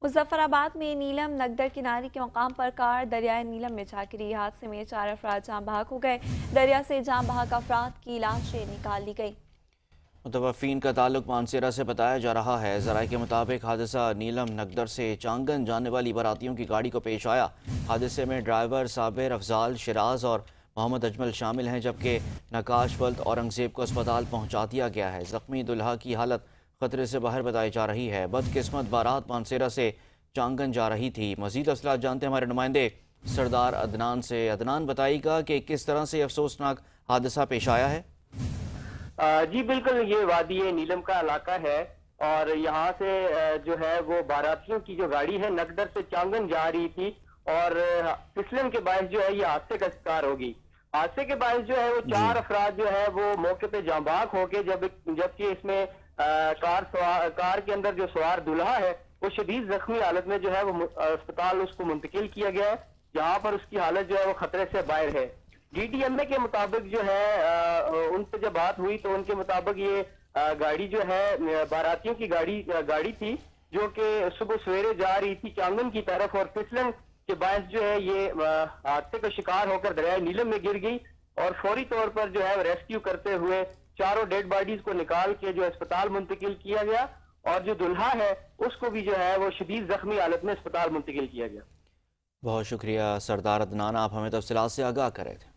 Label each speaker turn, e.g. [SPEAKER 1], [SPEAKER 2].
[SPEAKER 1] مظفر آباد میں نیلم نگدر کنارے کے مقام پر کار دریائے نیلم میں جا گری۔ حادثے میں 4 افراد جاں بحق ہو گئے۔ دریا سے جاں بحق افراد کی لاشیں نکال لی گئی۔
[SPEAKER 2] متوفین کا تعلق مانسیرہ سے بتایا جا رہا ہے۔ ذرائع کے مطابق حادثہ نیلم نگدر سے چانگن جانے والی باراتیوں کی گاڑی کو پیش آیا۔ حادثے میں ڈرائیور صابر، افضال، شراز اور محمد اجمل شامل ہیں، جبکہ نقاش ولد اورنگزیب کو اسپتال پہنچا دیا گیا ہے۔ زخمی دلہا کی حالت خطرے سے باہر بتائی جا رہی ہے۔ بدقسمت بارات مانسیرہ سے چانگن جا رہی تھی۔ مزید تفصیلات جانتے ہیں ہمارے نمائندے سردار عدنان سے۔ عدنان، بتائیے گا کہ کس طرح سے افسوسناک حادثہ پیش آیا ہے؟
[SPEAKER 3] جی بالکل، یہ وادی نیلم کا علاقہ ہے اور یہاں سے جو ہے وہ باراتیوں کی جو گاڑی ہے نگدر سے چانگن جا رہی تھی اور پھسلن کے باعث جو ہے یہ حادثے کا شکار ہوگی۔ حادثے کے باعث جو ہے وہ 4 افراد جو ہے وہ موقع پہ جاں بحق ہو کے، جبکہ اس میں کار کے اندر جو سوار دلہا ہے وہ شدید زخمی حالت میں جو ہے وہ اسپتال اس کو منتقل کیا گیا ہے، جہاں پر اس کی حالت جو ہے وہ خطرے سے باہر ہے۔ ڈی ٹی ایم اے کے مطابق جو ہے ان سے جب بات ہوئی تو ان کے مطابق یہ گاڑی جو ہے باراتیوں کی گاڑی تھی، جو کہ صبح سویرے جا رہی تھی چانگن کی طرف، اور پھسلن کے باعث جو ہے یہ حادثے کا شکار ہو کر دریائے نیلم میں گر گئی اور فوری طور پر جو ہے ریسکیو کرتے ہوئے چاروں ڈیڈ باڈیز کو نکال کے جو اسپتال منتقل کیا گیا، اور جو دلہا ہے اس کو بھی جو ہے وہ شدید زخمی حالت میں اسپتال منتقل کیا گیا۔
[SPEAKER 2] بہت شکریہ سردار عدنان، آپ ہمیں تفصیلات سے آگاہ کرے تھے۔